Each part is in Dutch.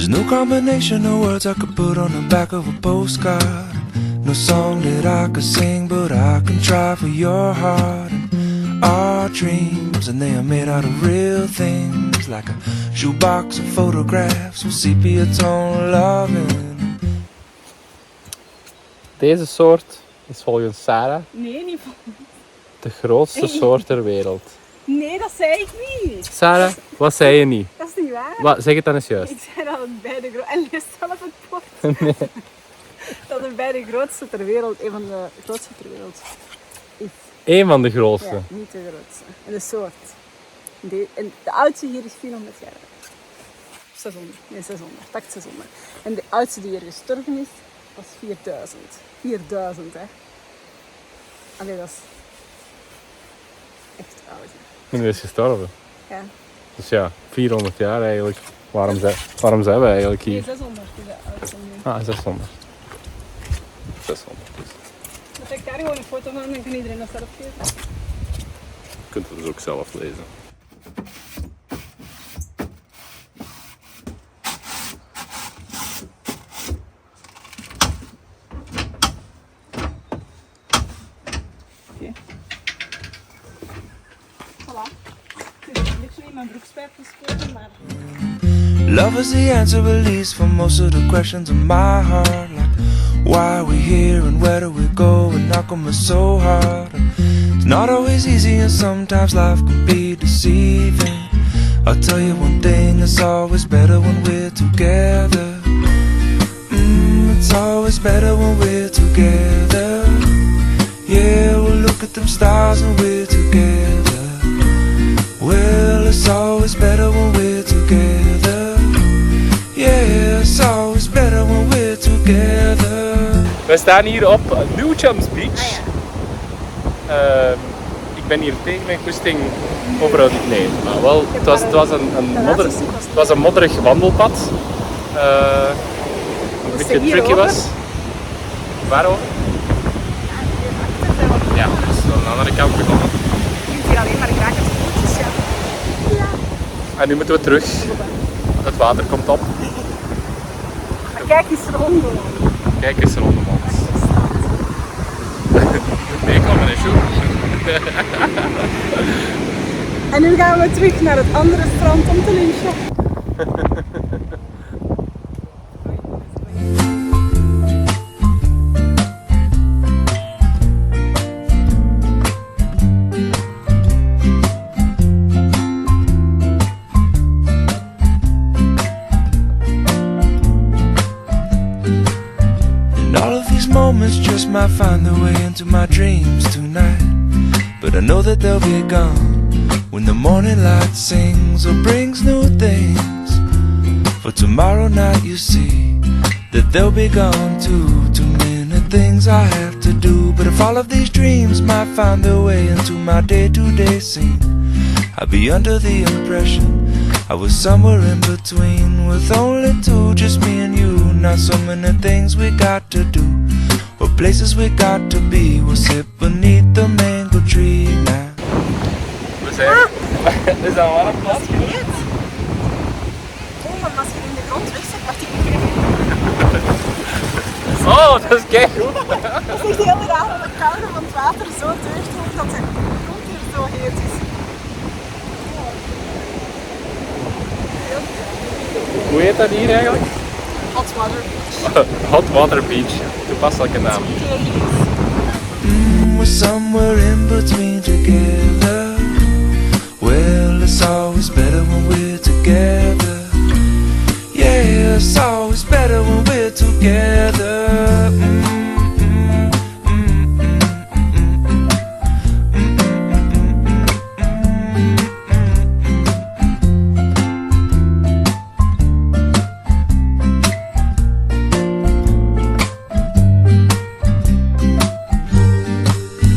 There's no combination of words I could put on the back of a postcard. No song that I could sing, but I can try for your heart. And our dreams, and they are made out of real things, like a shoebox of photographs with sepia tone loving. Deze soort is volgens Sarah Nee, niet van. de grootste soort ter wereld. Nee, dat zei ik niet. Sarah, wat zei je niet? Dat is niet waar. Wat, zeg het dan eens juist. Ik zei dat het bij de grootste... En lees zelf het bord. Nee. Dat het bij de grootste ter wereld, een van de grootste ter wereld is. Eén van de grootste. Ja, niet de grootste. En de soort. En de oudste hier is 400 jaar oud. 600. Nee, 600. Takt 600. En de oudste die hier gestorven is, was 4000. 4000, hè. Allee, dat is echt oud. Hè. En die is gestorven. Ja. Dus ja, 400 jaar eigenlijk. Waarom zijn we eigenlijk Nee, hier? 600 is de oudste nu. Ah, 600. 600 dus. Dan trek ik daar gewoon een foto van en dan kan iedereen dat zelf geven. Je kunt het dus ook zelf lezen. Oké. Voilà. Het is een beetje in mijn broekspijp gespoten, maar... Love is the answer, at least, for most of the questions in my heart. Like, why are we here and where do we go? And how come it's so hard? It's not always easy and sometimes life can be deceiving. I'll tell you one thing, it's always better when we're together. It's always better when we're together. Yeah, we'll look at them stars when we're together. Well, it's always better when we're together. Yeah, it's always better when we're together. We staan hier op Newchamps Beach. Ik ben hier tegen mijn goesting overal niet. Nee, maar wel, het was een modderig wandelpad. Een beetje tricky was. Waarover? Ja, dus aan de andere kant begonnen. Je kunt hier alleen maar graag het voetjes, ja. En nu moeten we terug. Het water komt op. Maar kijk eens rond. Kijk eens rondom ons. Meekomen is goed. En nu gaan we terug naar het andere strand om te lunchen. Moments just might find their way into my dreams tonight. But I know that they'll be gone when the morning light sings or brings new things. For tomorrow night you see that they'll be gone too. Too many things I have to do. But if all of these dreams might find their way into my day-to-day scene, I'd be under the impression I was somewhere in between, with only two, just me and you. Not so many things we got to do, or places we got to be. We'll sit beneath the mango tree now. We zijn... Is dat een warm plas? Oh, maar als je in de grond wegzet, wacht ik. Oh, dat is keigoed. Het is echt heel raar dat het koude van het water zo deugt dat de grond hier zo heet is. Hoe heet dat hier eigenlijk? Hot water beach. Hot Water Beach. Toepasselijke naam. We're somewhere in between together. Well, it's always better when we're together. Yeah, it's always better when we're together.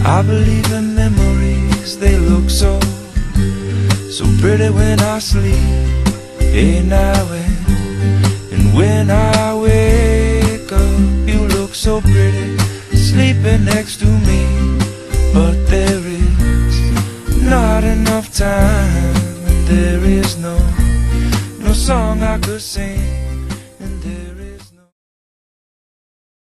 I believe in memories, they look so pretty when I sleep. Hey now and when I wake up, you look so pretty, sleeping next to me. But there is not enough time, and there is no song I could sing.